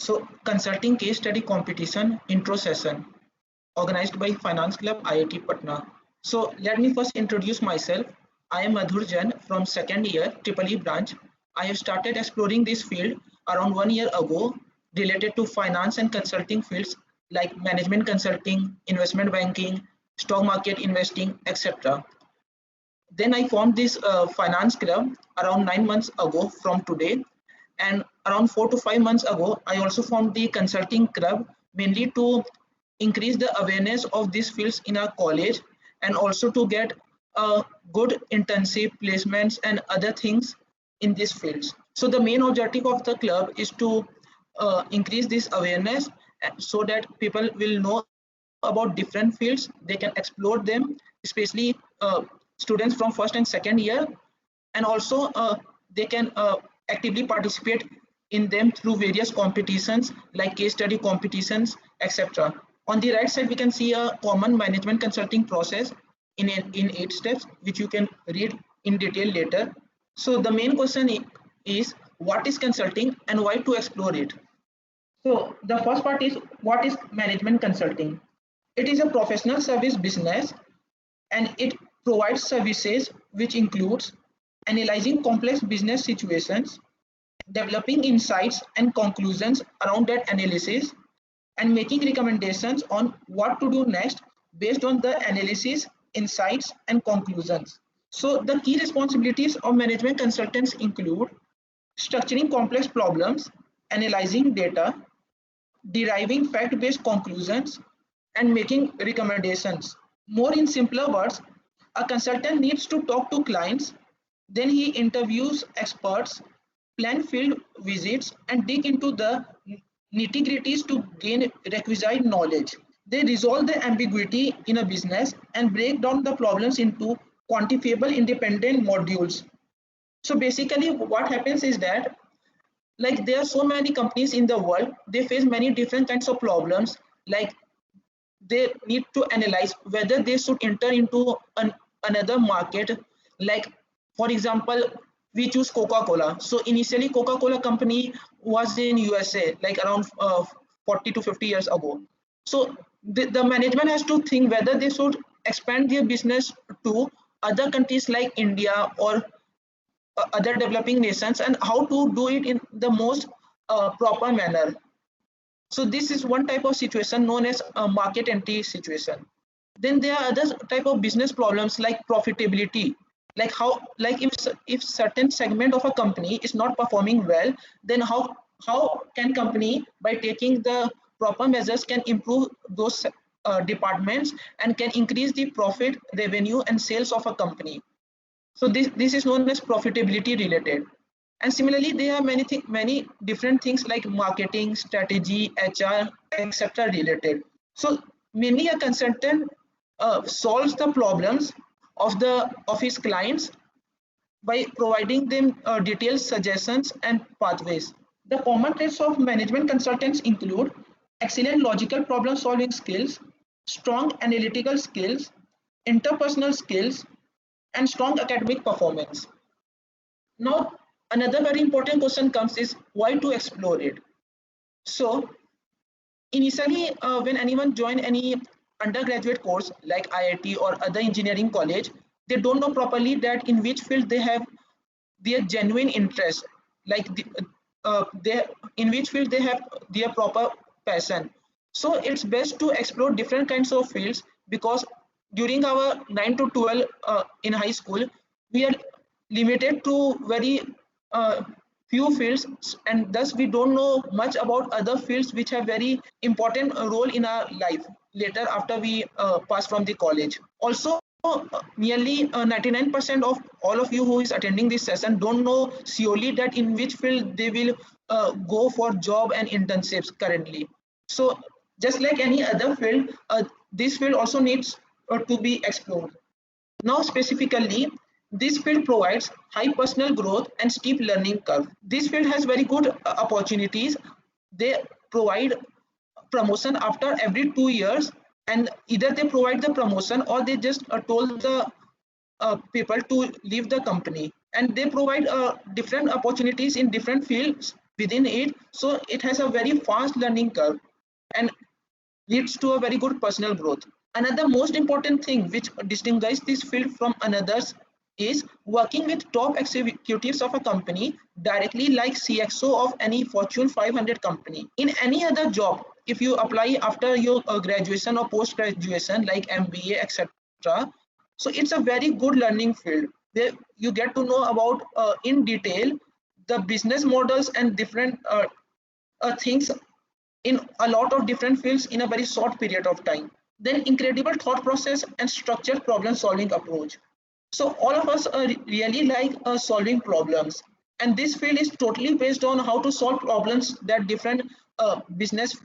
So consulting case study competition intro session organized by Finance Club IIT Patna. So let me first introduce myself. I am Madhur Jain from second year EEE branch. I have started exploring this field around 1 year ago related to finance and consulting fields like management consulting, investment banking, stock market investing, etc. Then I formed this finance club around 9 months ago from today. And around 4 to 5 months ago, I also formed the consulting club mainly to increase the awareness of these fields in our college and also to get good internship placements and other things in these fields. So the main objective of the club is to increase this awareness so that people will know about different fields. They can explore them, especially students from first and second year, and also they can actively participate in them through various competitions like case study competitions, etc. On the right side, we can see a common management consulting process in 8 steps, which you can read in detail later. So the main question is what is consulting and why to explore it. So the first part is what is management consulting? It is a professional service business and it provides services which includes analyzing complex business situations, developing insights and conclusions around that analysis, and making recommendations on what to do next based on the analysis, insights, and conclusions. So the key responsibilities of management consultants include structuring complex problems, analyzing data, deriving fact-based conclusions, and making recommendations. More in simpler words, a consultant needs to talk to clients, then he interviews experts, plan field visits, and dig into the nitty-gritties to gain requisite knowledge. They resolve the ambiguity in a business and break down the problems into quantifiable independent modules. So basically what happens is that like there are so many companies in the world, they face many different kinds of problems, like they need to analyze whether they should enter into another market. Like for example, we choose Coca-Cola. So initially Coca-Cola company was in USA like around 40 to 50 years ago. So the management has to think whether they should expand their business to other countries like India or other developing nations, and how to do it in the most proper manner. So this is one type of situation known as a market entry situation. Then there are other type of business problems like profitability, like how, like if certain segment of a company is not performing well, then how can company by taking the proper measures can improve those departments and can increase the profit, revenue, and sales of a company. So this is known as profitability related. And similarly, there are many different things like marketing, strategy, HR, etc. related. So mainly a consultant solves the problems of his clients by providing them detailed suggestions and pathways. The common traits of management consultants include excellent logical problem solving skills, strong analytical skills, interpersonal skills, and strong academic performance. Now, another very important question comes is why to explore it. So, initially, when anyone join any undergraduate course like IIT or other engineering college, they don't know properly that in which field they have their genuine interest, like they in which field they have their proper passion. So it's best to explore different kinds of fields, because during our 9 to 12 in high school, we are limited to very uh, few fields, and thus we don't know much about other fields which have very important role in our life later after we pass from the college. Also, nearly 99% of all of you who is attending this session don't know surely that in which field they will go for job and internships currently. So just like any other field, this field also needs to be explored. Now specifically, this field provides high personal growth and steep learning curve. This field has very good opportunities. They provide promotion after every 2 years, and either they provide the promotion or they just told the people to leave the company. And they provide different opportunities in different fields within it, so it has a very fast learning curve and leads to a very good personal growth. Another most important thing which distinguishes this field from others is working with top executives of a company directly, like CXO of any Fortune 500 company. In any other job, if you apply after your graduation or post graduation like MBA etc., so it's a very good learning field where you get to know about in detail the business models and different things in a lot of different fields in a very short period of time. Then incredible thought process and structured problem solving approach. So all of us really like solving problems, and this field is totally based on how to solve problems that different business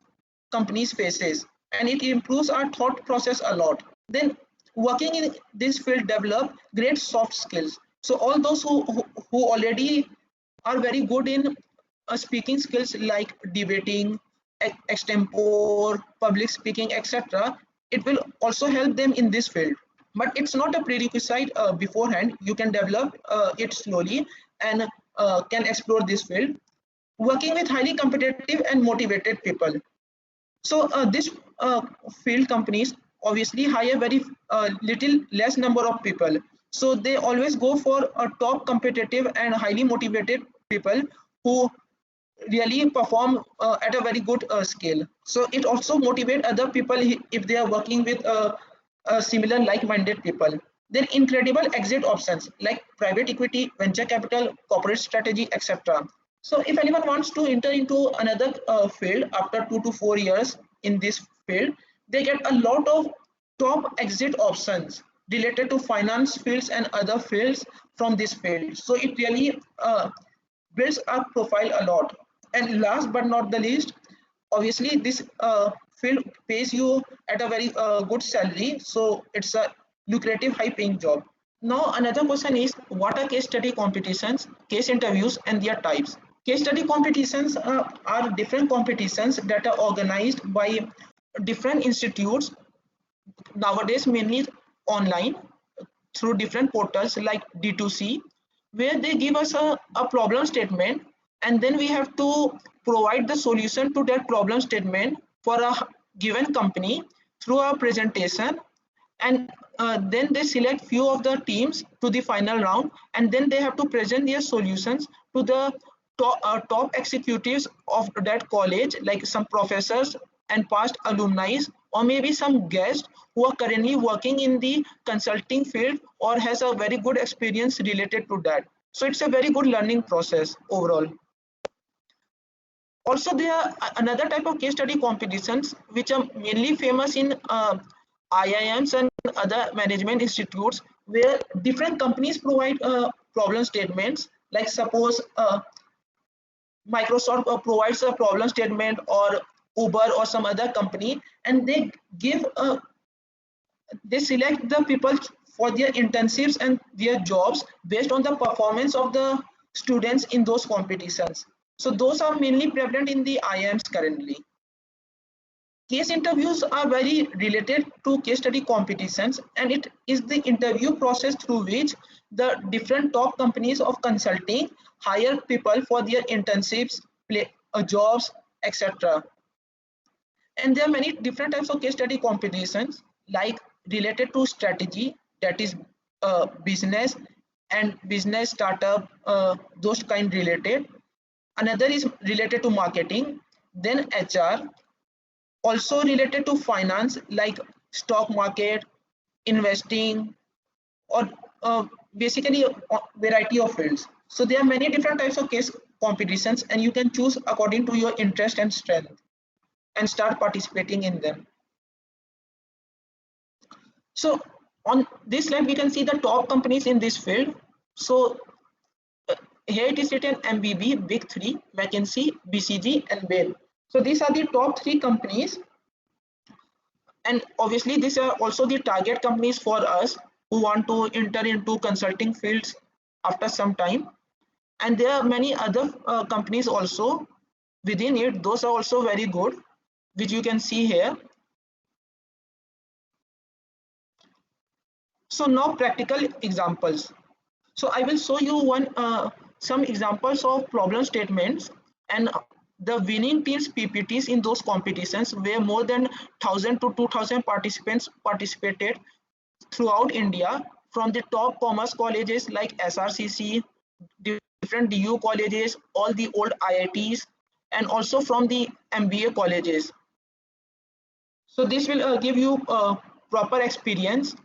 companies faces, and it improves our thought process a lot. Then working in this field develop great soft skills. So all those who already are very good in speaking skills like debating, extempore, public speaking, etc., it will also help them in this field. But it's not a prerequisite beforehand. You can develop it slowly and can explore this field. Working with highly competitive and motivated people. So this field companies obviously hire very little less number of people. So they always go for a top competitive and highly motivated people who really perform at a very good scale. So it also motivate other people if they are working with similar like-minded people. Then incredible exit options like private equity, venture capital, corporate strategy, etc. So if anyone wants to enter into another field after 2 to 4 years in this field, they get a lot of top exit options related to finance fields and other fields from this field. So it really builds our profile a lot. And last but not the least, obviously this field pays you at a very good salary, so it's a lucrative high paying job. Now another question is, what are case study competitions, case interviews and their types? Case study competitions are different competitions that are organized by different institutes nowadays, mainly online through different portals like D2C, where they give us a problem statement, and then we have to provide the solution to that problem statement for a given company through a presentation. And then they select few of the teams to the final round, and then they have to present their solutions to the top executives of that college, like some professors and past alumni, or maybe some guests who are currently working in the consulting field or has a very good experience related to that. So it's a very good learning process overall. Also, there are another type of case study competitions which are mainly famous in IIMs and other management institutes, where different companies provide problem statements. Like suppose Microsoft provides a problem statement, or Uber or some other company, and they give they select the people for their internships and their jobs based on the performance of the students in those competitions. So those are mainly prevalent in the IIMs currently. Case interviews are very related to case study competitions, and it is the interview process through which the different top companies of consulting hire people for their internships, jobs, etc. And there are many different types of case study competitions, like related to strategy, that is business and business startup, those kind related. Another is related to marketing, then HR, also related to finance like stock market, investing, or basically a variety of fields. So there are many different types of case competitions, and you can choose according to your interest and strength and start participating in them. So on this slide we can see the top companies in this field. So here it is written MBB, Big Three, McKinsey, BCG and Bain. So these are the top three companies, and obviously these are also the target companies for us who want to enter into consulting fields after some time. And there are many other companies also within it. Those are also very good, which you can see here. So now practical examples. So I will show you some examples of problem statements and the winning teams PPTs in those competitions where more than 1000 to 2000 participants participated throughout India from the top commerce colleges like SRCC, different DU colleges, all the old IITs, and also from the MBA colleges. So this will give you a proper experience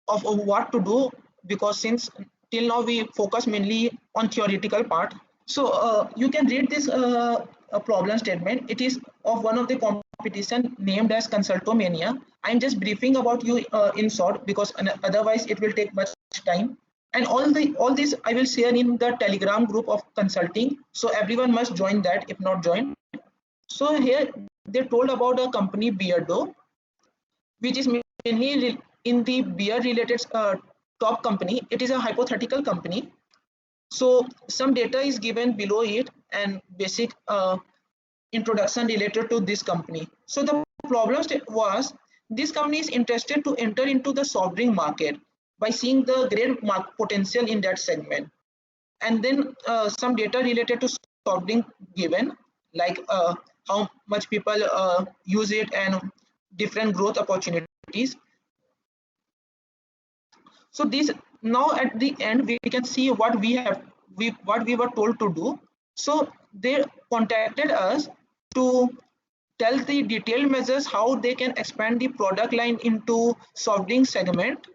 of what to do, because since till now we focus mainly on theoretical part. So you can read this a problem statement. It is of one of the competition named as Consultomania. I'm just briefing about you in short, because otherwise it will take much time. And all this I will share in the Telegram group of consulting. So everyone must join that if not joined. So here they told about a company Beardo, which is mainly in the beer related top company. It is a hypothetical company. So some data is given below it and basic introduction related to this company. So the problem was this company is interested to enter into the soft drink market by seeing the great potential in that segment. And then some data related to soft drink given, like how much people use it and different growth opportunities. So this, now at the end we can see what we were told to do. So they contacted us to tell the detailed measures how they can expand the product line into soft drink segment,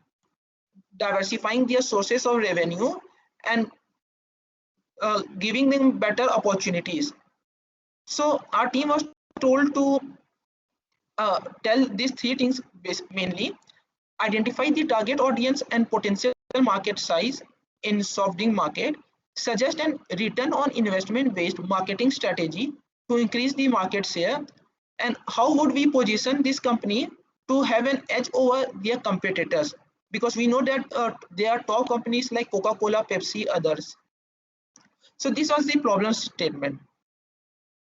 diversifying their sources of revenue, and giving them better opportunities. So our team was told to tell these three things mainly: identify the target audience and potential market size in soft drink market, suggest an return on investment based marketing strategy to increase the market share, and how would we position this company to have an edge over their competitors, because we know that there are top companies like Coca-Cola, Pepsi, others. So this was the problem statement.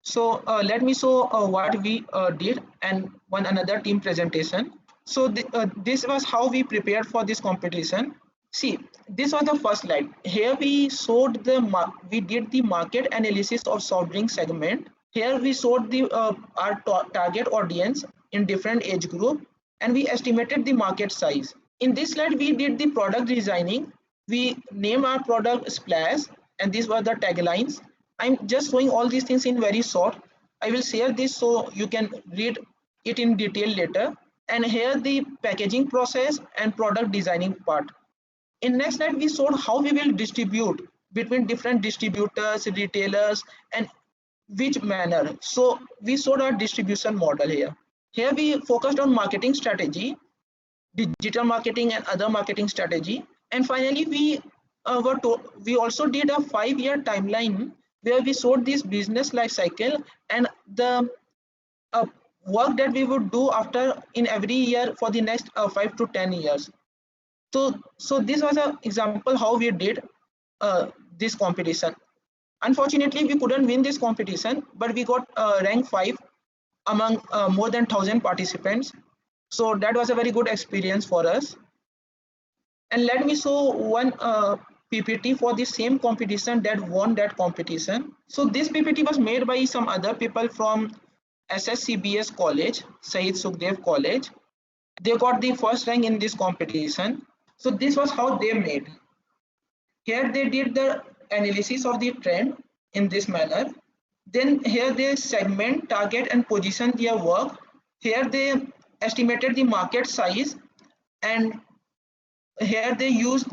So let me show what we did and one another team presentation. So this was how we prepared for this competition. See, this was the first slide. Here we showed we did the market analysis of soft drink segment. Here we showed the our target audience in different age group, and we estimated the market size. In this slide, we did the product designing. We name our product Splash, and these were the taglines. I'm just showing all these things in very short. I will share this so you can read it in detail later. And here the packaging process and product designing part. In next slide, we showed how we will distribute between different distributors, retailers, and which manner. So we showed our distribution model here. Here we focused on marketing strategy, digital marketing and other marketing strategy. And finally, we also did a 5-year timeline where we showed this business life cycle and the work that we would do after in every year for the next 5 to 10 years. So this was an example how we did this competition. Unfortunately, we couldn't win this competition, but we got rank 5 among more than 1000 participants. So that was a very good experience for us. And let me show one PPT for the same competition that won that competition. So this PPT was made by some other people from SSCBS College, Sahid Sukhdev College. They got the first rank in this competition. So this was how they made. Here they did the analysis of the trend in this manner. Then here they segment, target, and position their work. Here they estimated the market size, and here they used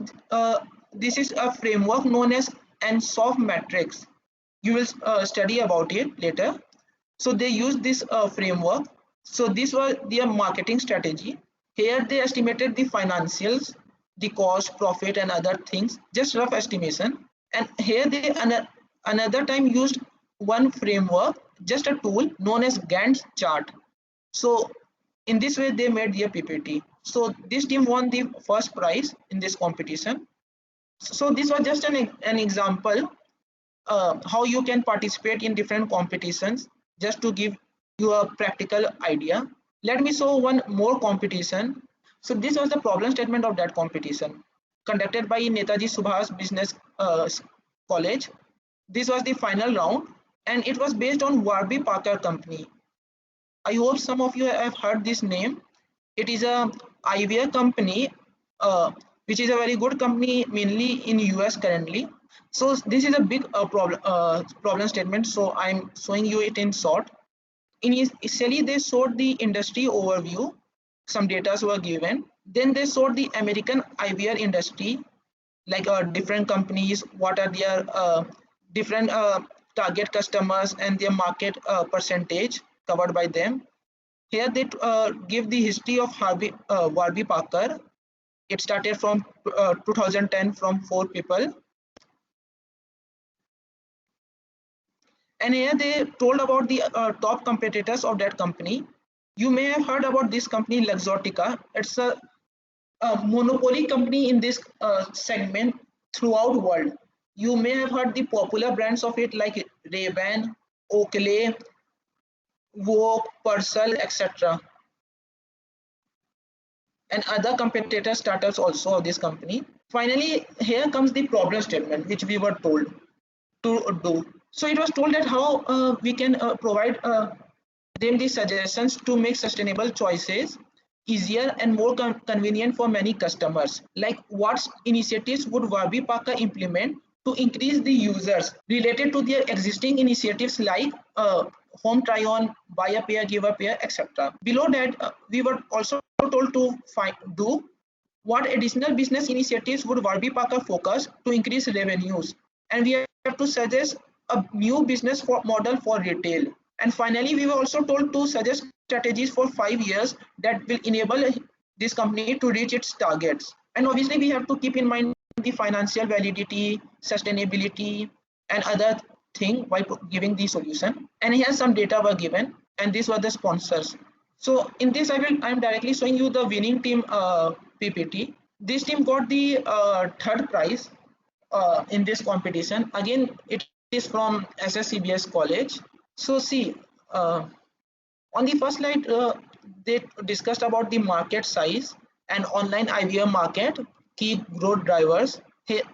this is a framework known as soft matrix. You will study about it later. So they used this framework. So this was their marketing strategy. Here they estimated the financials, the cost, profit, and other things, just rough estimation. And here they another time used one framework, just a tool known as Gantt chart. So in this way they made their PPT. So this team won the first prize in this competition. So this was just an example how you can participate in different competitions, just to give you a practical idea. Let me show one more competition. So this was the problem statement of that competition, conducted by Netaji Subhas Business College. This was the final round. and it was based on Warby Parker company. I hope some of you have heard this name. It is a eyewear company, which is a very good company, mainly in US currently. So this is a big problem statement. So I'm showing you it in short. Initially, they showed the industry overview. Some data were given. Then they showed the American eyewear industry, like different companies, what are their different target customers and their market percentage covered by them. Here they give the history of Warby Parker. It started from 2010 from 4 people. And here they told about the top competitors of that company. You may have heard about this company, Luxottica. It's a monopoly company in this segment throughout the world. You may have heard the popular brands of it like Ray-Ban, Oakley, Vogue, Purcell, etc. And other competitor startups also of this company. Finally, here comes the problem statement which we were told to do. So it was told that how we can provide them the suggestions to make sustainable choices easier and more convenient for many customers. Like what initiatives would Warby Parker implement to increase the users related to their existing initiatives like home try on, buy a pair, give a pair, etc. Below that, we were also told to do what additional business initiatives would Warby Parker focus to increase revenues, and we have to suggest a new business model for retail. And finally, we were also told to suggest strategies for 5 years that will enable this company to reach its targets. And obviously, we have to keep in mind the financial validity, sustainability, and other thing while giving the solution. And here some data were given, and these were the sponsors. So in this, I'm directly showing you the winning team PPT. This team got the third prize in this competition. Again, it is from SSCBS College. So see, on the first slide, they discussed about the market size and online IVR market, key growth drivers.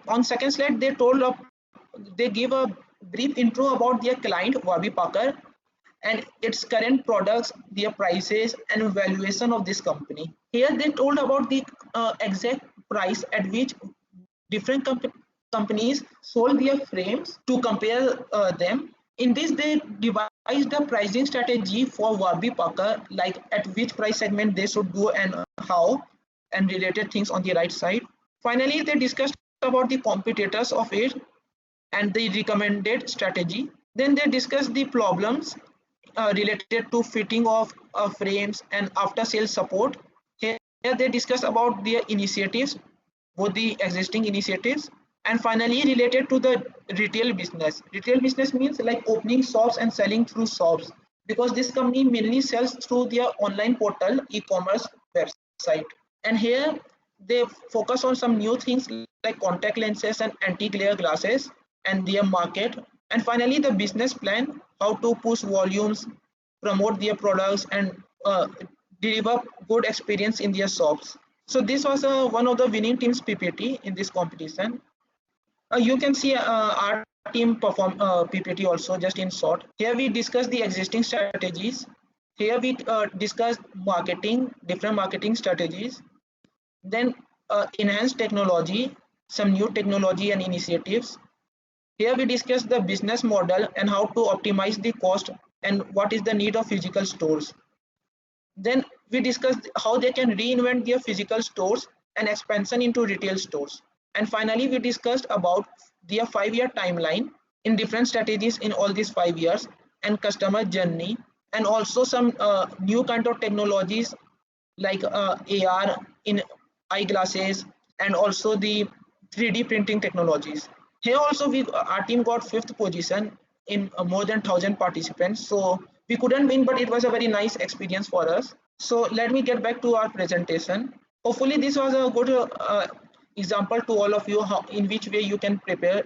On second slide, they give a brief intro about their client Warby Parker and its current products, their prices, and valuation of this company. Here they told about the exact price at which different companies sold their frames to compare them. In this, they devised a pricing strategy for Warby Parker, like at which price segment they should go and how, and related things on the right side. Finally, they discussed about the competitors of it and the recommended strategy. Then they discussed the problems related to fitting of frames and after sales support. Here they discuss about their initiatives, both the existing initiatives, and finally related to the retail business. Retail business means like opening shops and selling through shops, because this company mainly sells through their online portal e-commerce website. And here they focus on some new things like contact lenses and anti-glare glasses and their market. And finally the business plan, how to push volumes, promote their products, and deliver good experience in their shops. So this was one of the winning teams PPT in this competition. You can see our team perform PPT also, just in short. Here we discuss the existing strategies. Here we discuss marketing, different marketing strategies. Then enhanced technology, some new technology and initiatives. Here we discuss the business model and how to optimize the cost and what is the need of physical stores. Then we discussed how they can reinvent their physical stores and expansion into retail stores. And finally, we discussed about their 5-year timeline in different strategies in all these 5 years and customer journey, and also some new kind of technologies like AR in eyeglasses, and also the 3D printing technologies. Here also our team got 5th position in more than 1,000 participants. So we couldn't win, but it was a very nice experience for us. So let me get back to our presentation. Hopefully this was a good example to all of you, how in which way you can prepare,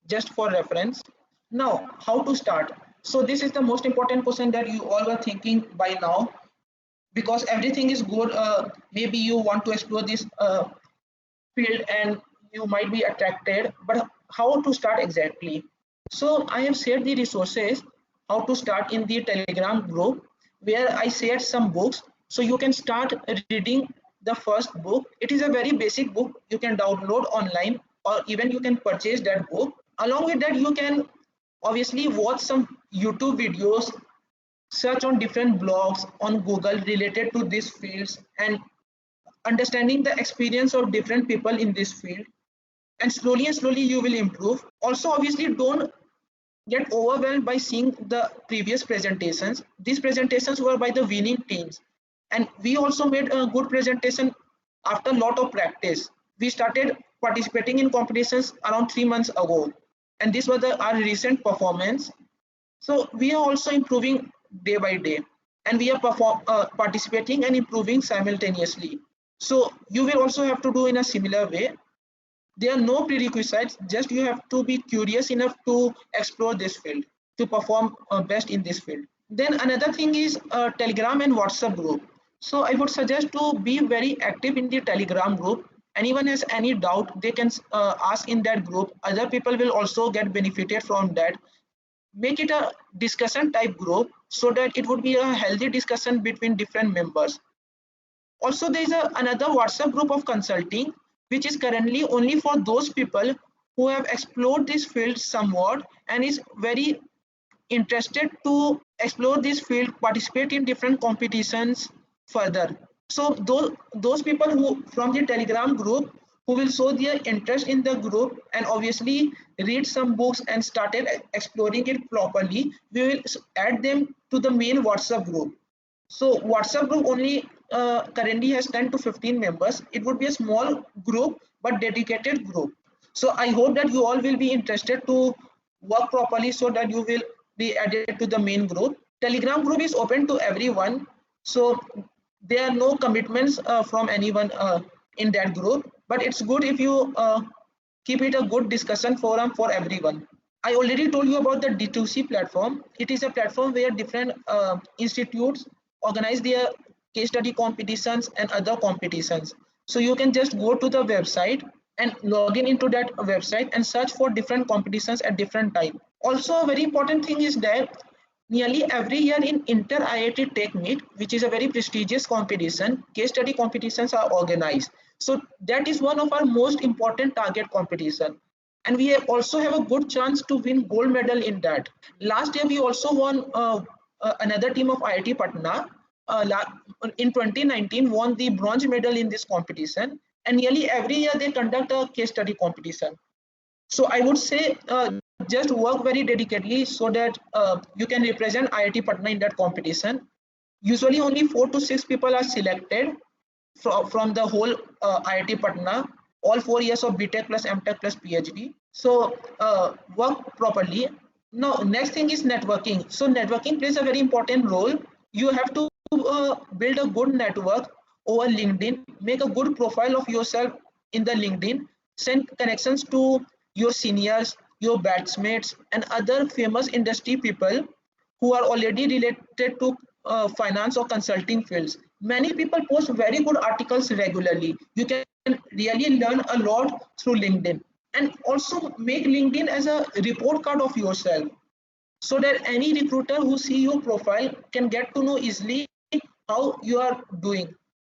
just for reference. Now, how to start? So this is the most important question that you all were thinking by now, because everything is good. Maybe you want to explore this field and you might be attracted, but how to start exactly? So I have shared the resources how to start in the Telegram group where I shared some books. So you can start reading the first book. It is a very basic book. You can download online or even you can purchase that book. Along with that, you can obviously watch some YouTube videos, search on different blogs on Google related to these fields and understanding the experience of different people in this field, and slowly you will improve. Also obviously don't get overwhelmed by seeing the previous presentations. These presentations were by the winning teams, and we also made a good presentation after a lot of practice. We started participating in competitions around 3 months ago, and this was our recent performance. So we are also improving day by day, and we are participating and improving simultaneously. So you will also have to do in a similar way. There are no prerequisites, just you have to be curious enough to explore this field, to perform best in this field. Then another thing is Telegram and WhatsApp group. So I would suggest to be very active in the Telegram group. Anyone has any doubt, they can ask in that group. Other people will also get benefited from that. Make it a discussion type group so that it would be a healthy discussion between different members. Also, there is another WhatsApp group of consulting, which is currently only for those people who have explored this field somewhat and is very interested to explore this field, participate in different competitions further. So those people who from the Telegram group who will show their interest in the group and obviously read some books and started exploring it properly, we will add them to the main WhatsApp group. So WhatsApp group only currently has 10 to 15 members. It would be a small group but dedicated group. So I hope that you all will be interested to work properly so that you will be added to the main group. Telegram group is open to everyone. So there are no commitments from anyone in that group. But it's good if you keep it a good discussion forum for everyone. I already told you about the D2C platform. It is a platform where different institutes organize their case study competitions and other competitions. So you can just go to the website and log in into that website and search for different competitions at different time. Also, a very important thing is that nearly every year in Inter IIT Tech Meet, which is a very prestigious competition, case study competitions are organized. So that is one of our most important target competition. And we also have a good chance to win gold medal in that. Last year, we also won another team of IIT Patna in 2019 won the bronze medal in this competition, and nearly every year they conduct a case study competition. So I would say just work very dedicatedly so that you can represent IIT Patna in that competition. Usually only 4 to 6 people are selected from the whole IIT Patna, all 4 years of BTech plus MTech plus PhD. So work properly. Now next thing is networking. So networking plays a very important role. You have to build a good network over LinkedIn, make a good profile of yourself in the LinkedIn, send connections to your seniors, your batchmates, and other famous industry people who are already related to finance or consulting fields. Many people post very good articles regularly. You can really learn a lot through LinkedIn. And also make LinkedIn as a report card of yourself so that any recruiter who see your profile can get to know easily how you are doing.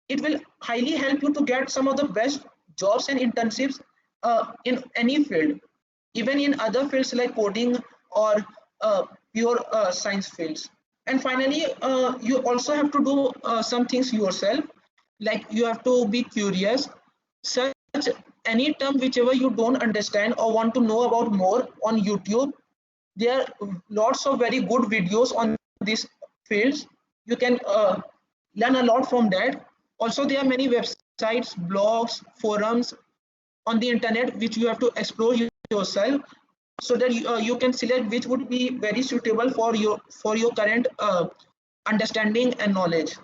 It will highly help you to get some of the best jobs and internships in any field, even in other fields like coding or pure science fields. And finally, you also have to do some things yourself, like you have to be curious, search any term whichever you don't understand or want to know about more on YouTube. There are lots of very good videos on these fields. You can learn a lot from that. Also, there are many websites, blogs, forums on the internet which you have to explore yourself so that you can select which would be very suitable for your current understanding and knowledge.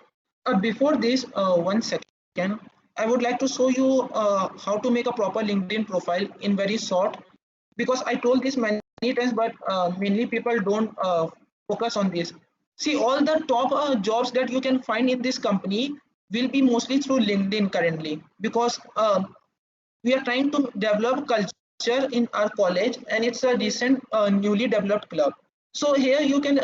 Before this, 1 second, I would like to show you how to make a proper LinkedIn profile in very short, because I told this many times, but mainly people don't focus on this. See, all the top jobs that you can find in this company will be mostly through LinkedIn currently, because we are trying to develop culture in our college, and it's a recent newly developed club. So here you can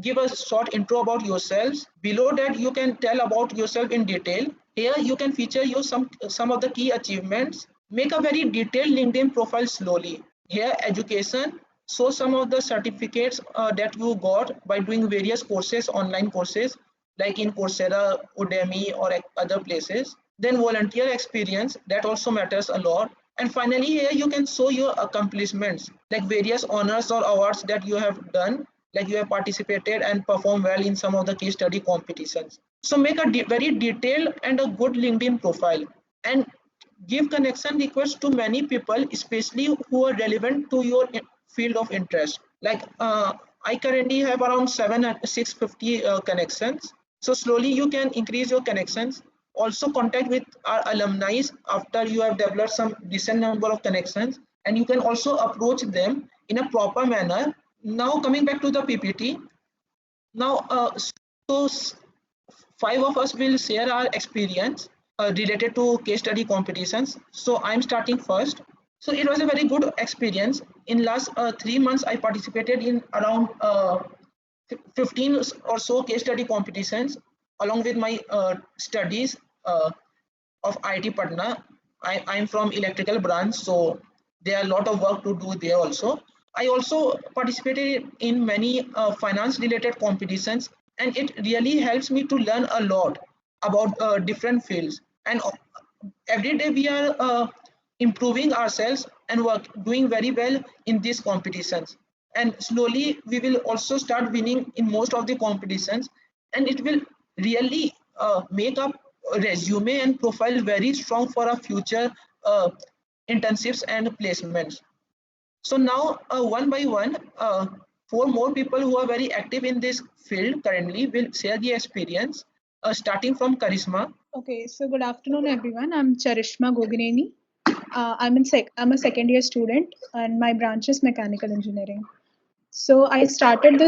give a short intro about yourselves. Below that you can tell about yourself in detail. Here you can feature your some of the key achievements. Make a very detailed LinkedIn profile slowly. Here education, show some of the certificates that you got by doing various courses, online courses like in Coursera, Udemy, or other places. Then volunteer experience, that also matters a lot. And finally, here you can show your accomplishments like various honors or awards that you have done, like you have participated and performed well in some of the case study competitions. So make a very detailed and a good LinkedIn profile, and give connection requests to many people, especially who are relevant to your field of interest. Like I currently have around 650 connections. So slowly you can increase your connections. Also contact with our alumni after you have developed some decent number of connections, and you can also approach them in a proper manner. Now coming back to the PPT. Now, so five of us will share our experience related to case study competitions. So I'm starting first. So it was a very good experience. In last 3 months, I participated in around 15 or so case study competitions along with my studies of IIT Patna. I'm from electrical branch, so there are a lot of work to do there also. I also participated in many finance related competitions, and it really helps me to learn a lot about different fields. And every day we are improving ourselves and doing very well in these competitions. And slowly we will also start winning in most of the competitions, and it will really make up resume and profile very strong for our future internships and placements. So now one by one, four more people who are very active in this field currently will share the experience, starting from Karisma. Okay, so good afternoon, everyone. I'm Charishma Gogineni. I'm a second year student, and my branch is mechanical engineering. So I started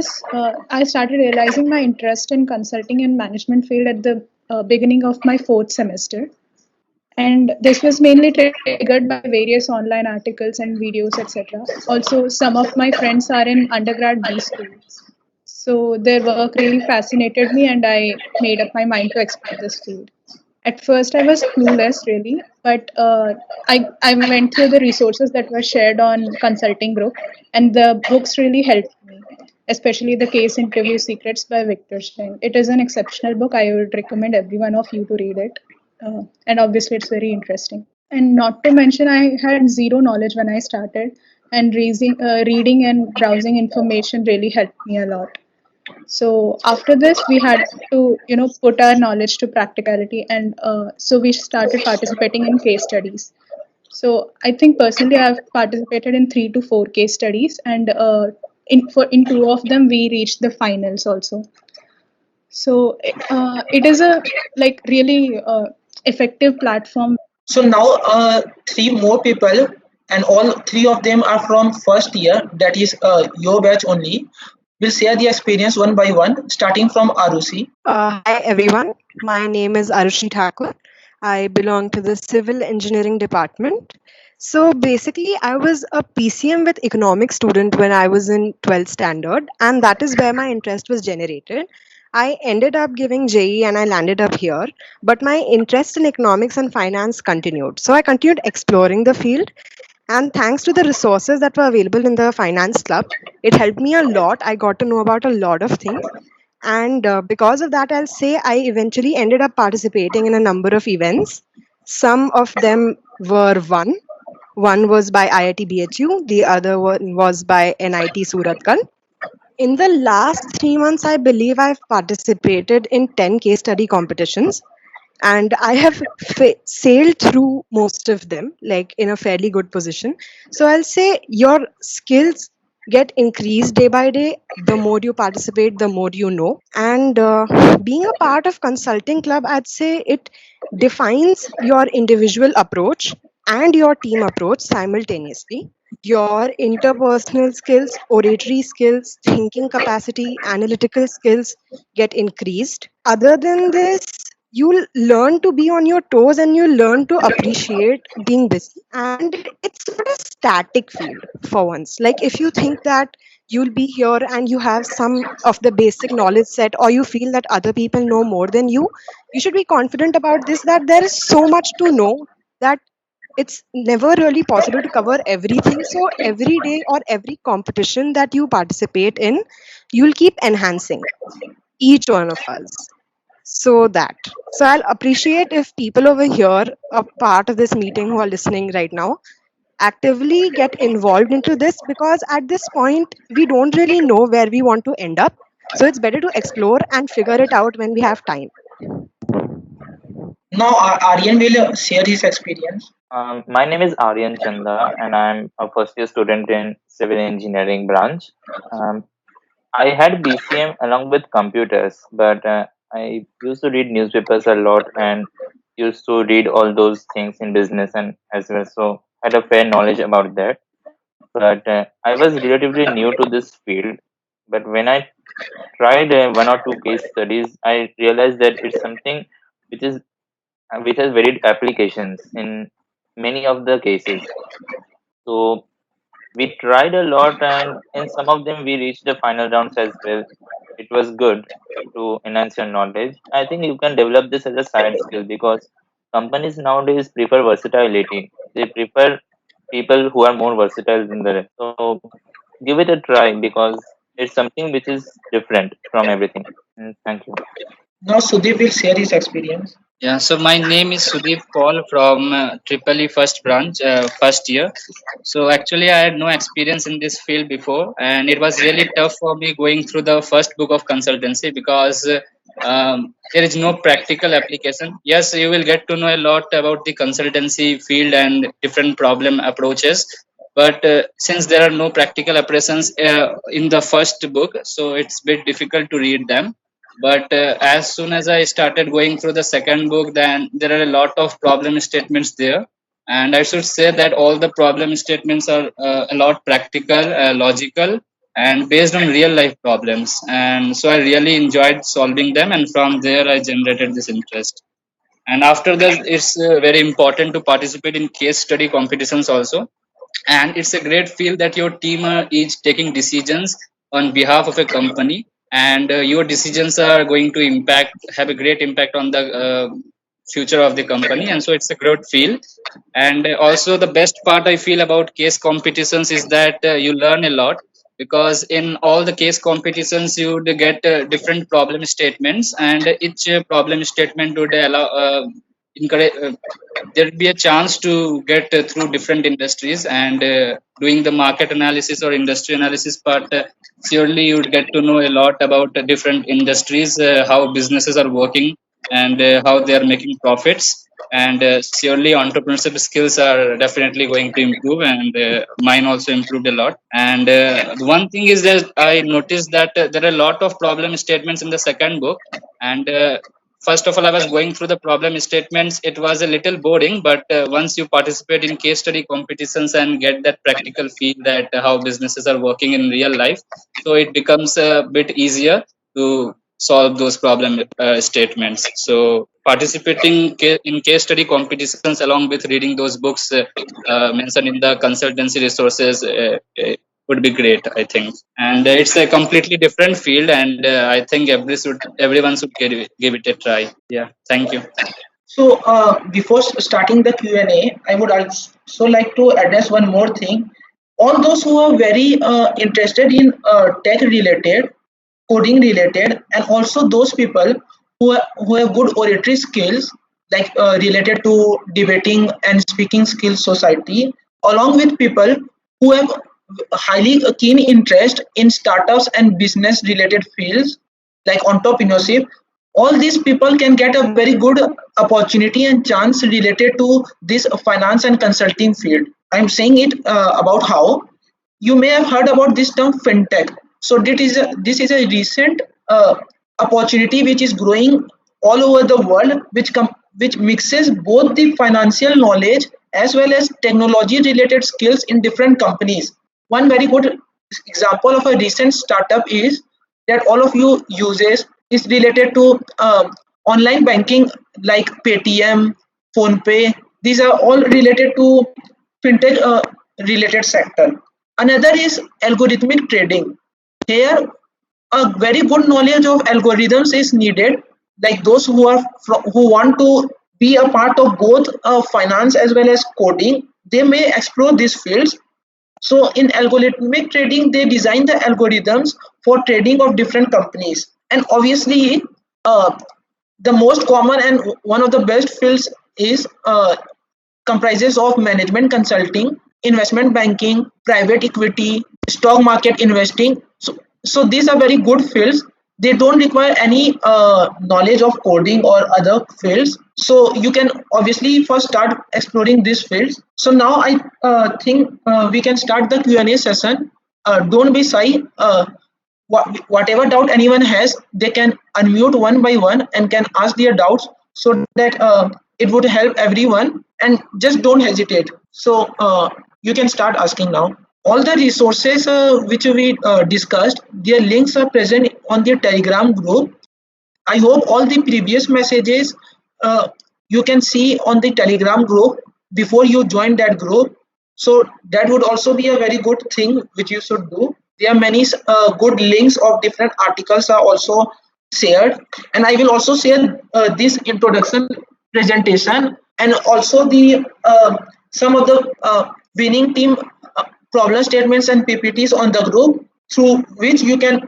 realizing my interest in consulting and management field at the beginning of my fourth semester, and this was mainly triggered by various online articles and videos, etc. Also, some of my friends are in undergrad B school, so their work really fascinated me, and I made up my mind to explore this field. At first, I was clueless, really, but I went through the resources that were shared on consulting group, and the books really helped me, especially the Case Interview Secrets by Victor Stein. It is an exceptional book. I would recommend every one of you to read it, and obviously, it's very interesting. And not to mention, I had zero knowledge when I started, and reading and browsing information really helped me a lot. So after this, we had to, put our knowledge to practicality, and so we started participating in case studies. So I think personally, I've participated in 3 to 4 case studies, and in two of them, we reached the finals also. So it is a like really effective platform. So now three more people, and all three of them are from first year, that is your batch only. We'll share the experience one by one, starting from Arusi. Hi everyone, my name is Arushi Thakur. I belong to the Civil Engineering Department. So basically, I was a PCM with economics student when I was in 12th standard, and that is where my interest was generated. I ended up giving JE and I landed up here, but my interest in economics and finance continued. So I continued exploring the field, and thanks to the resources that were available in the finance club, it helped me a lot. I got to know about a lot of things, and because of that, I'll say I eventually ended up participating in a number of events. Some of them were won. One was by IIT BHU, the other one was by NIT Surathkal. In the last 3 months, I believe I've participated in 10 case study competitions, and I have sailed through most of them, like in a fairly good position. So I'll say your skills get increased day by day. The more you participate, the more you know. And being a part of consulting club, I'd say it defines your individual approach and your team approach simultaneously. Your interpersonal skills, oratory skills, thinking capacity, analytical skills get increased. Other than this, you'll learn to be on your toes and you'll learn to appreciate being busy. And it's not a static field for once. Like if you think that you'll be here and you have some of the basic knowledge set, or you feel that other people know more than you should be confident about this, that there is so much to know that it's never really possible to cover everything. So every day or every competition that you participate in, you'll keep enhancing each one of us. So I'll appreciate if people over here, a part of this meeting who are listening right now, actively get involved into this, because at this point we don't really know where we want to end up. So it's better to explore and figure it out when we have time. Now Aryan will share his experience. My name is Aryan Chanda, and I'm a first year student in civil engineering branch. Um, I had BCM along with computers, but I used to read newspapers a lot and used to read all those things in business and as well. So I had a fair knowledge about that. But I was relatively new to this field. But when I tried one or two case studies, I realized that it's something which is which has varied applications in many of the cases. So we tried a lot, and in some of them we reached the final rounds as well. It was good to enhance your knowledge. I think you can develop this as a side skill, because companies nowadays prefer versatility. They prefer people who are more versatile than the rest. So give it a try, because it's something which is different from everything. Thank you. Now Sudeep will share his experience. Yeah, so my name is Sudeep Paul from Triple E first branch, first year. So actually, I had no experience in this field before, and it was really tough for me going through the first book of consultancy, because there is no practical application. Yes, you will get to know a lot about the consultancy field and different problem approaches, but since there are no practical applications in the first book, so it's a bit difficult to read them. But as soon as I started going through the second book, then there are a lot of problem statements there, and I should say that all the problem statements are a lot practical, logical, and based on real life problems. And so I really enjoyed solving them, and from there I generated this interest. And after that, it's very important to participate in case study competitions also. And it's a great feel that your team are each taking decisions on behalf of a company, and your decisions are going to have a great impact on the future of the company. And so it's a great feel. And also the best part I feel about case competitions is that you learn a lot, because in all the case competitions you would get different problem statements, and each problem statement would allow encourage there will be a chance to get through different industries, and doing the market analysis or industry analysis part, surely you would get to know a lot about different industries, how businesses are working, and how they are making profits. And surely entrepreneurship skills are definitely going to improve, and mine also improved a lot. And the one thing is that I noticed that there are a lot of problem statements in the second book. And first of all, I was going through the problem statements. It was a little boring, but once you participate in case study competitions and get that practical feel that how businesses are working in real life, so it becomes a bit easier to solve those problem statements. So participating in case study competitions along with reading those books mentioned in the consultancy resources would be great, I think. And it's a completely different field, and I think everyone should give it a try. Yeah, thank you. So before starting the Q&A, I would also like to address one more thing. All those who are very interested in tech related, coding related, and also those people who have good oratory skills, like related to debating and speaking skills society, along with people who have highly keen interest in startups and business related fields like entrepreneurship. All these people can get a very good opportunity and chance related to this finance and consulting field. I'm saying it about how you may have heard about this term fintech. So this is a recent opportunity which is growing all over the world, which mixes both the financial knowledge as well as technology related skills in different companies. One very good example of a recent startup is that all of you uses is related to online banking like Paytm, PhonePe. These are all related to fintech related sector. Another is algorithmic trading. Here, a very good knowledge of algorithms is needed. Like those who want to be a part of both finance as well as coding, they may explore these fields. So in algorithmic trading, they design the algorithms for trading of different companies. And obviously, uh, the most common and one of the best fields is comprises of management consulting, investment banking, private equity, stock market investing. So these are very good fields. They don't require any knowledge of coding or other fields. So you can obviously first start exploring these fields. So now I think we can start the Q&A session. Don't be shy. Whatever doubt anyone has, they can unmute one by one and can ask their doubts so that it would help everyone. And just don't hesitate. So you can start asking now. All the resources which we discussed, their links are present on the Telegram group. I hope all the previous messages uh, you can see on the Telegram group before you join that group. So that would also be a very good thing which you should do. There are many good links of different articles are also shared, and I will also share this introduction presentation and also the some of the winning team problem statements and PPTs on the group through which you can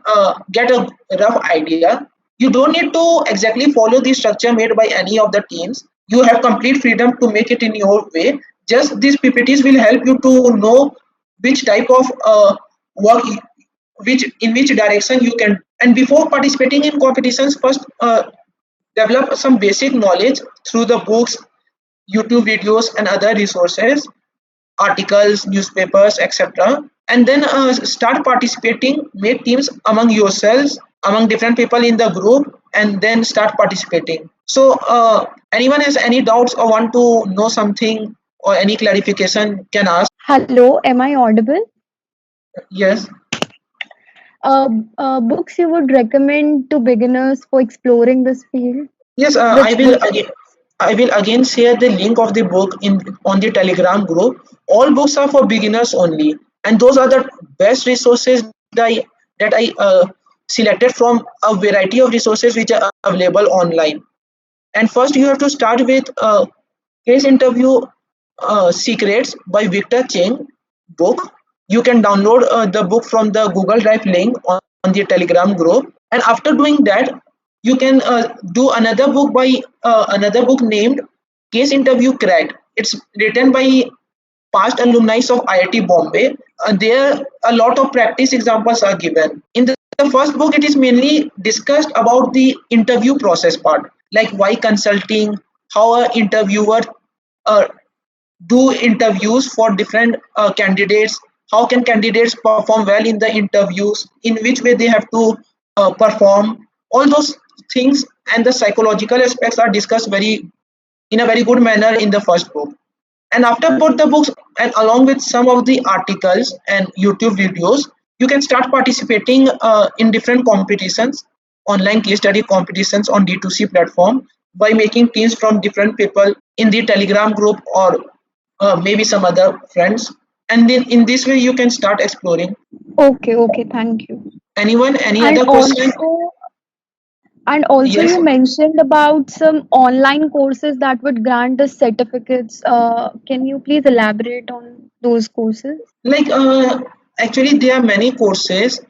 get a rough idea. You don't need to exactly follow the structure made by any of the teams. You have complete freedom to make it in your way. Just these PPTs will help you to know which type of work, which in which direction you can. And before participating in competitions, first develop some basic knowledge through the books, YouTube videos, and other resources, articles, newspapers, etc. And then start participating, make teams among yourselves, among different people in the group, and then start participating. So, anyone has any doubts or want to know something or any clarification can ask. Hello, am I audible? Yes. Books you would recommend to beginners for exploring this field? Yes, Which book? I will again share the link of the book in on the Telegram group. All books are for beginners only, and those are the best resources that I selected from a variety of resources which are available online. And first, you have to start with Case Interview Secrets by Victor Cheng book. You can download the book from the Google Drive link on the Telegram group. And after doing that, you can do another book named Case Interview Cracked. It's written by past alumni of IIT Bombay. There a lot of practice examples are given. In the first book, it is mainly discussed about the interview process part, like why consulting, how an interviewer uh, do interviews for different candidates, how can candidates perform well in the interviews, in which way they have to perform, all those things, and the psychological aspects are discussed very in a very good manner in the first book. And after both the books and along with some of the articles and YouTube videos, you can start participating in different competitions, online case study competitions on D2C platform by making teams from different people in the Telegram group or maybe some other friends. And then in this way, you can start exploring. Okay, thank you. Anyone, any And other question? also, and also Yes. you mentioned about some online courses that would grant us certificates. Can you please elaborate on those courses? Like actually, there are many courses.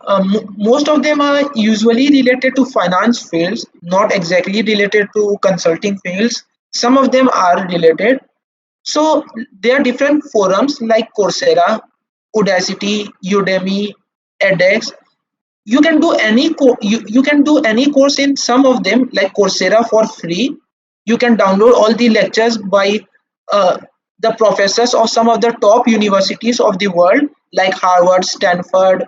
Most of them are usually related to finance fields, not exactly related to consulting fields. Some of them are related. So there are different forums like Coursera, Udacity, Udemy, edX. You can do you can do any course in some of them, like Coursera, for free. You can download all the lectures by uh, the professors of some of the top universities of the world, like Harvard, Stanford,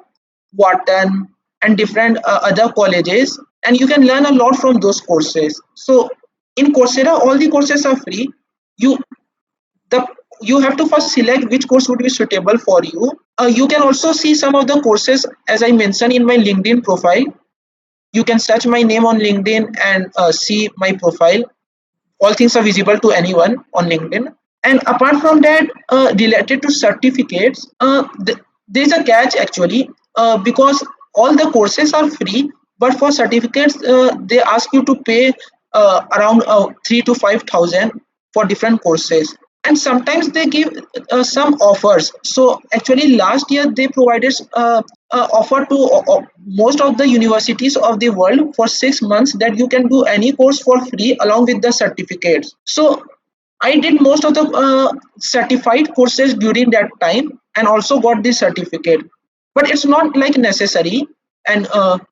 Wharton, and different other colleges, and you can learn a lot from those courses. So in Coursera, all the courses are free. You the you have to first select which course would be suitable for you. You can also see some of the courses as I mentioned in my LinkedIn profile. You can search my name on LinkedIn and see my profile. all things are visible to anyone on LinkedIn. And apart from that, related to certificates, there's a catch actually, because all the courses are free, but for certificates, they ask you to pay around 3 to 5 thousand for different courses. And sometimes they give some offers. So actually, last year they provided offer to most of the universities of the world for 6 months that you can do any course for free along with the certificates. So I did most of the certified courses during that time and also got the certificate. But it's not like necessary, and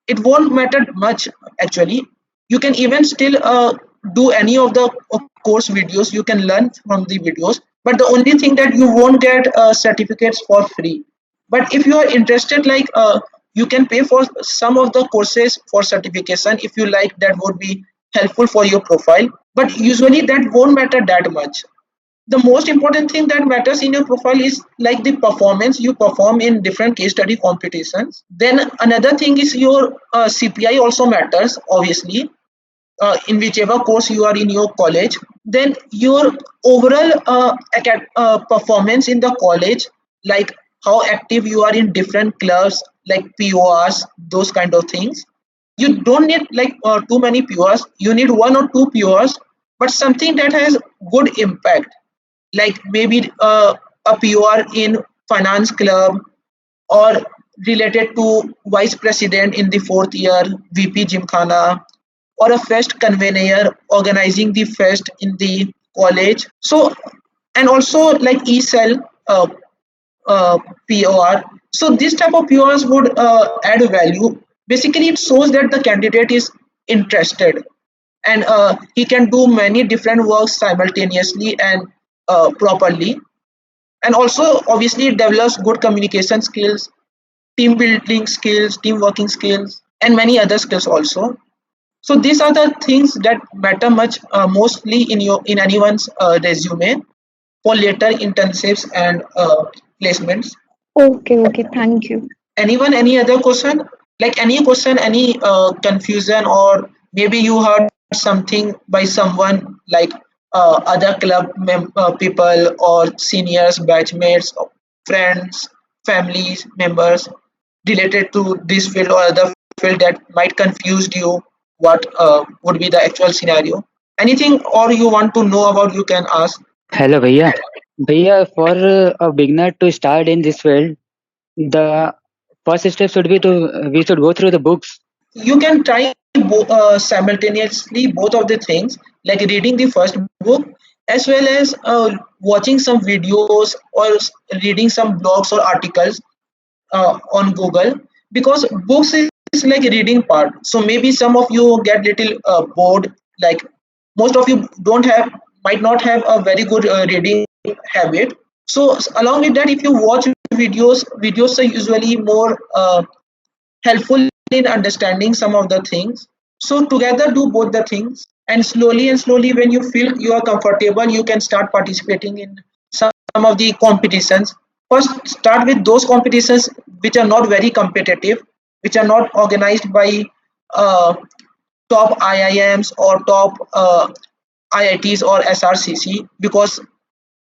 it won't matter much actually. You can even still do any of the course videos. You can learn from the videos, but the only thing that you won't get certificates for free. But if you are interested, like you can pay for some of the courses for certification if you like. That would be helpful for your profile, but usually that won't matter that much. The most important thing that matters in your profile is like the performance you perform in different case study competitions. Then another thing is your CPI also matters, obviously, in whichever course you are in your college. Then your overall performance in the college, like how active you are in different clubs like PORs, those kind of things. You don't need like too many PORs. You need one or two PORs, but something that has good impact, like maybe a POR in finance club, or related to vice president in the fourth year, VP Gymkhana, or a fest convener organizing the fest in the college. So, and also like ESL POR. So this type of PORs would add value. Basically, it shows that the candidate is interested, and he can do many different works simultaneously and properly. And also, obviously, it develops good communication skills, team building skills, team working skills, and many other skills also. So these are the things that matter much mostly in anyone's resume for later internships and placements. Okay, okay, thank you. Anyone, any other question? Like any question, any confusion, or maybe you heard something by someone like other club people or seniors, batchmates, friends, families, members related to this field or other field that might confuse you. What would be the actual scenario? Anything or you want to know about, you can ask. Hello, भैया. भैया, for a beginner to start in this field, the first step should be to we should go through the books. You can try simultaneously both of the things, like reading the first book as well as watching some videos or reading some blogs or articles on Google, because books is like a reading part. So maybe some of you get little bored, like most of you don't have, might not have a very good reading habit. So along with that, if you watch videos are usually more helpful in understanding some of the things. So together do both the things, and slowly when you feel you are comfortable, you can start participating in some of the competitions. First start with those competitions which are not very competitive, which are not organized by uh, top IIMs or top IITs or SRCC, because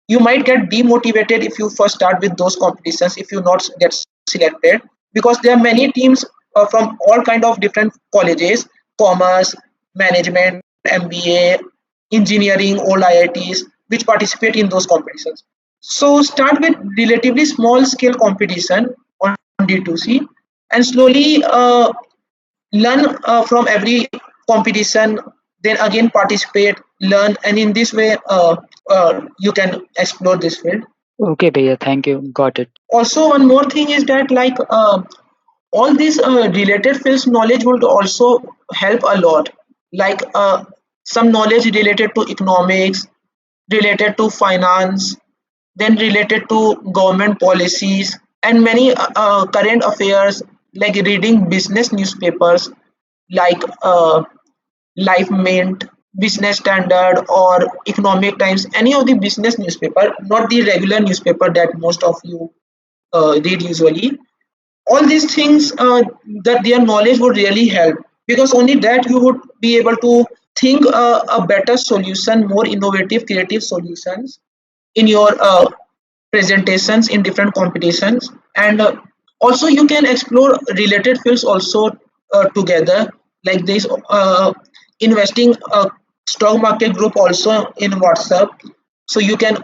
you might get demotivated if you first start with those competitions if you not get selected, because there are many teams from all kind of different colleges, commerce, management, MBA, engineering, all IITs, which participate in those competitions. So start with relatively small scale competition on D2C, and slowly learn from every competition, then again participate, learn, and in this way you can explore this field. Okay, भैया, thank you. Got it. Also, one more thing is that like all these related fields knowledge would also help a lot, like some knowledge related to economics, related to finance, then related to government policies, and many current affairs, like reading business newspapers like Life Mint, Business Standard, or Economic Times, any of the business newspaper, not the regular newspaper that most of you read usually. All these things, that their knowledge would really help, because only that you would be able to think a better solution, more innovative, creative solutions in your presentations in different competitions. And also you can explore related fields also together, like this investing stock market group also in WhatsApp. So you can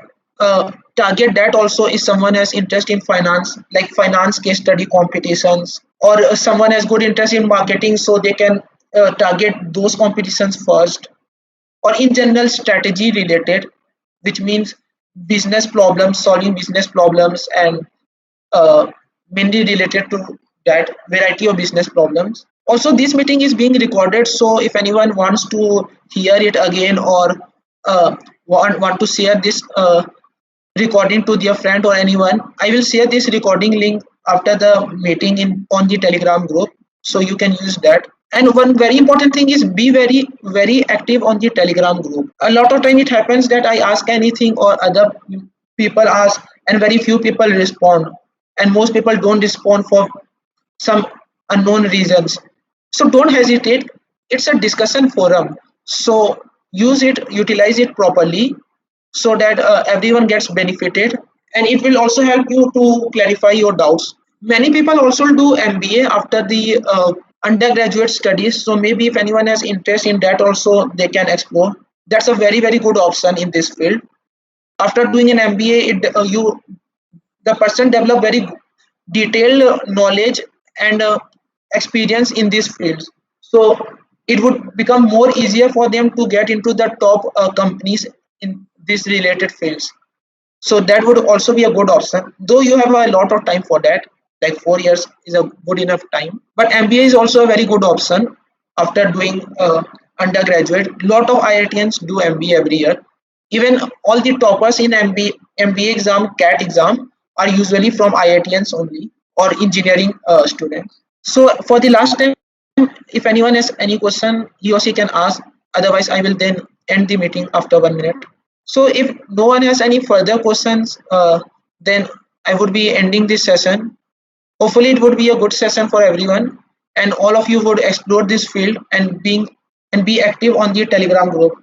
target that also if someone has interest in finance, like finance case study competitions, or someone has good interest in marketing, so they can target those competitions first. Or in general strategy related, which means business problems, solving business problems, and uh, mainly related to that variety of business problems. Also, this meeting is being recorded, so if anyone wants to hear it again, or want to share this recording to their friend or anyone, I will share this recording link after the meeting in on the Telegram group, so you can use that. And one very important thing is be very active on the Telegram group. A lot of time it happens that I ask anything or other people ask, and very few people respond, and most people don't respond for some unknown reasons. So don't hesitate, it's a discussion forum, so use it, utilize it properly, so that everyone gets benefited, and it will also help you to clarify your doubts. Many people also do MBA after the undergraduate studies, so maybe if anyone has interest in that also, they can explore. That's a very good option in this field. After doing an MBA, the person develop very detailed knowledge and experience in these fields, so it would become more easier for them to get into the top companies in these related fields. So that would also be a good option, though you have a lot of time for that, like 4 years is a good enough time. But MBA is also a very good option after doing undergraduate. Lot of IITians do MBA every year. Even all the toppers in MBA exam, CAT exam, are usually from IITians only, or engineering students. So for the last time, if anyone has any question, he or she can ask. Otherwise, I will then end the meeting after 1 minute. So if no one has any further questions, then I would be ending this session. Hopefully, it would be a good session for everyone, and all of you would explore this field and be active on the Telegram group.